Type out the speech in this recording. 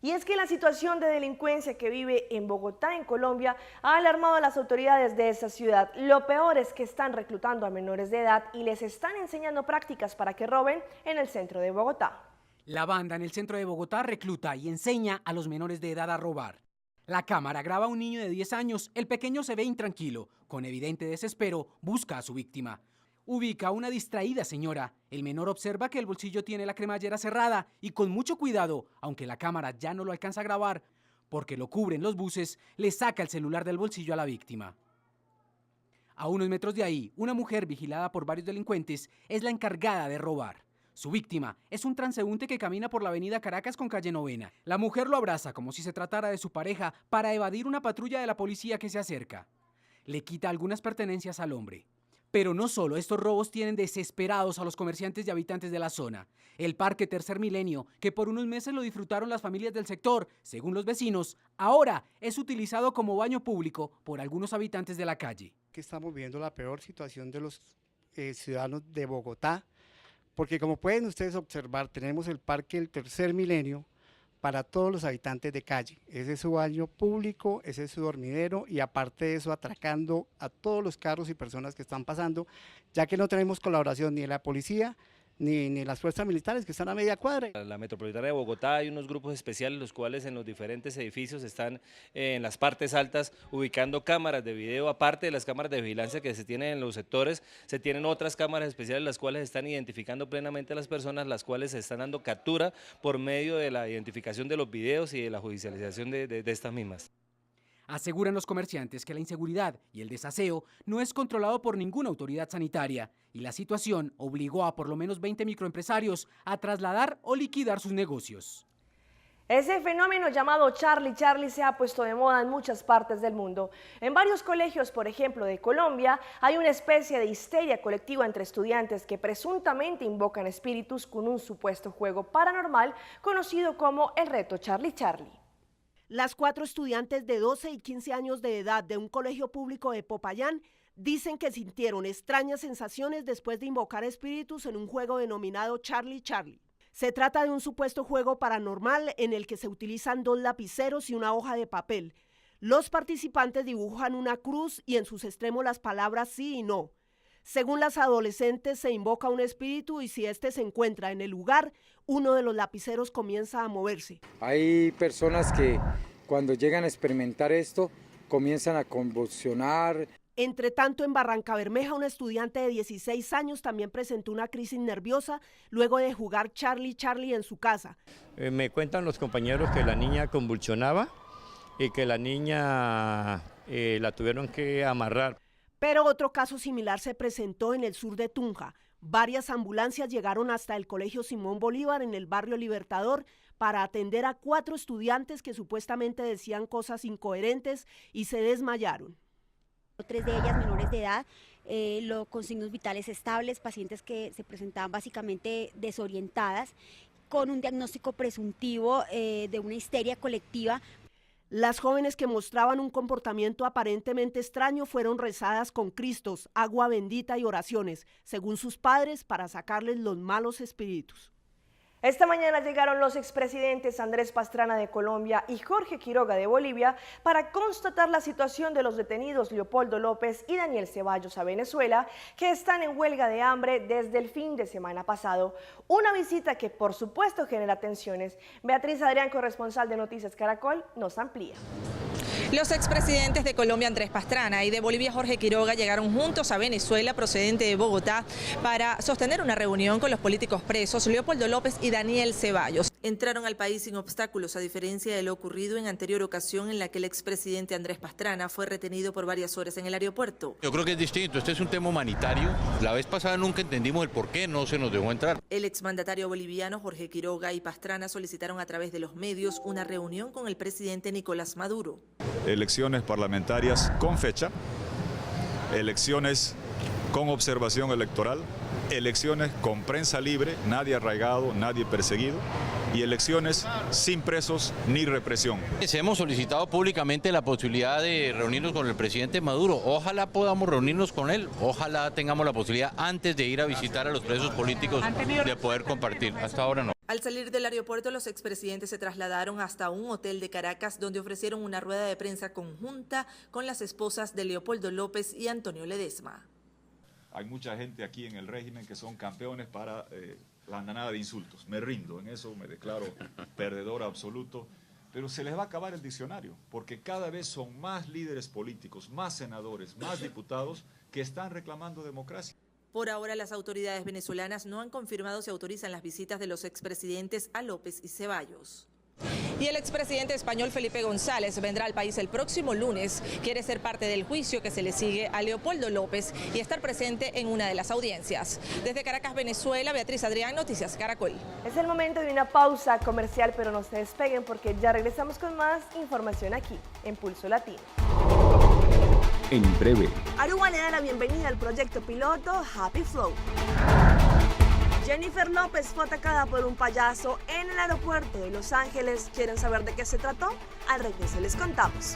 Y es que la situación de delincuencia que vive en Bogotá, en Colombia, ha alarmado a las autoridades de esa ciudad. Lo peor es que están reclutando a menores de edad y les están enseñando prácticas para que roben en el centro de Bogotá. La banda en el centro de Bogotá recluta y enseña a los menores de edad a robar. La cámara graba a un niño de 10 años, el pequeño se ve intranquilo, con evidente desespero busca a su víctima. Ubica a una distraída señora, el menor observa que el bolsillo tiene la cremallera cerrada y con mucho cuidado, aunque la cámara ya no lo alcanza a grabar, porque lo cubren los buses, le saca el celular del bolsillo a la víctima. A unos metros de ahí, una mujer vigilada por varios delincuentes es la encargada de robar. Su víctima es un transeúnte que camina por la avenida Caracas con calle Novena. La mujer lo abraza como si se tratara de su pareja para evadir una patrulla de la policía que se acerca. Le quita algunas pertenencias al hombre. Pero no solo estos robos tienen desesperados a los comerciantes y habitantes de la zona. El Parque Tercer Milenio, que por unos meses lo disfrutaron las familias del sector, según los vecinos, ahora es utilizado como baño público por algunos habitantes de la calle. Que estamos viviendo la peor situación de los ciudadanos de Bogotá, porque como pueden ustedes observar, tenemos el Parque del Tercer Milenio para todos los habitantes de calle. Ese es su baño público, ese es su dormidero y aparte de eso atracando a todos los carros y personas que están pasando, ya que no tenemos colaboración ni de la policía ni las fuerzas militares que están a media cuadra. En la metropolitana de Bogotá hay unos grupos especiales los cuales en los diferentes edificios están en las partes altas ubicando cámaras de video, aparte de las cámaras de vigilancia que se tienen en los sectores, se tienen otras cámaras especiales las cuales están identificando plenamente a las personas, las cuales se están dando captura por medio de la identificación de los videos y de la judicialización de estas mismas. Aseguran los comerciantes que la inseguridad y el desaseo no es controlado por ninguna autoridad sanitaria y la situación obligó a por lo menos 20 microempresarios a trasladar o liquidar sus negocios. Ese fenómeno llamado Charlie Charlie se ha puesto de moda en muchas partes del mundo. En varios colegios, por ejemplo, de Colombia, hay una especie de histeria colectiva entre estudiantes que presuntamente invocan espíritus con un supuesto juego paranormal conocido como el reto Charlie Charlie. Las 4 estudiantes de 12 y 15 años de edad de un colegio público de Popayán dicen que sintieron extrañas sensaciones después de invocar espíritus en un juego denominado Charlie Charlie. Se trata de un supuesto juego paranormal en el que se utilizan 2 lapiceros y una hoja de papel. Los participantes dibujan una cruz y en sus extremos las palabras sí y no. Según las adolescentes, se invoca un espíritu y si éste se encuentra en el lugar, uno de los lapiceros comienza a moverse. Hay personas que cuando llegan a experimentar esto, comienzan a convulsionar. Entre tanto, en Barrancabermeja, una estudiante de 16 años también presentó una crisis nerviosa luego de jugar Charlie Charlie en su casa. Me cuentan los compañeros que la niña convulsionaba y que la niña la tuvieron que amarrar. Pero otro caso similar se presentó en el sur de Tunja. Varias ambulancias llegaron hasta el Colegio Simón Bolívar en el barrio Libertador para atender a 4 estudiantes que supuestamente decían cosas incoherentes y se desmayaron. 3 de ellas menores de edad, con signos vitales estables, pacientes que se presentaban básicamente desorientadas, con un diagnóstico presuntivo de una histeria colectiva. Las jóvenes que mostraban un comportamiento aparentemente extraño fueron rezadas con cristos, agua bendita y oraciones, según sus padres, para sacarles los malos espíritus. Esta mañana llegaron los expresidentes Andrés Pastrana de Colombia y Jorge Quiroga de Bolivia para constatar la situación de los detenidos Leopoldo López y Daniel Ceballos a Venezuela, que están en huelga de hambre desde el fin de semana pasado. Una visita que por supuesto genera tensiones. Beatriz Adrián, corresponsal de Noticias Caracol, nos amplía. Los expresidentes de Colombia Andrés Pastrana y de Bolivia Jorge Quiroga llegaron juntos a Venezuela procedente de Bogotá para sostener una reunión con los políticos presos Leopoldo López y Daniel Ceballos. Entraron al país sin obstáculos, a diferencia de lo ocurrido en anterior ocasión en la que el expresidente Andrés Pastrana fue retenido por varias horas en el aeropuerto. Yo creo que es distinto, este es un tema humanitario. La vez pasada nunca entendimos el por qué no se nos dejó entrar. El exmandatario boliviano Jorge Quiroga y Pastrana solicitaron a través de los medios una reunión con el presidente Nicolás Maduro. Elecciones parlamentarias con fecha, elecciones con observación electoral, elecciones con prensa libre, nadie arraigado, nadie perseguido, y elecciones sin presos ni represión. Hemos solicitado públicamente la posibilidad de reunirnos con el presidente Maduro. Ojalá podamos reunirnos con él, ojalá tengamos la posibilidad antes de ir a visitar a los presos políticos de poder compartir. Hasta ahora no. Al salir del aeropuerto, los expresidentes se trasladaron hasta un hotel de Caracas, donde ofrecieron una rueda de prensa conjunta con las esposas de Leopoldo López y Antonio Ledesma. Hay mucha gente aquí en el régimen que son campeones para la andanada de insultos. Me rindo, en eso me declaro perdedor absoluto. Pero se les va a acabar el diccionario, porque cada vez son más líderes políticos, más senadores, más diputados que están reclamando democracia. Por ahora, las autoridades venezolanas no han confirmado si autorizan las visitas de los expresidentes a López y Ceballos. Y el expresidente español Felipe González vendrá al país el próximo lunes. Quiere ser parte del juicio que se le sigue a Leopoldo López y estar presente en una de las audiencias. Desde Caracas, Venezuela, Beatriz Adrián, Noticias Caracol. Es el momento de una pausa comercial, pero no se despeguen porque ya regresamos con más información aquí, en Pulso Latino. En breve. Aruba le da la bienvenida al proyecto piloto Happy Flow. Jennifer López fue atacada por un payaso en el aeropuerto de Los Ángeles. ¿Quieren saber de qué se trató? Al regreso les contamos.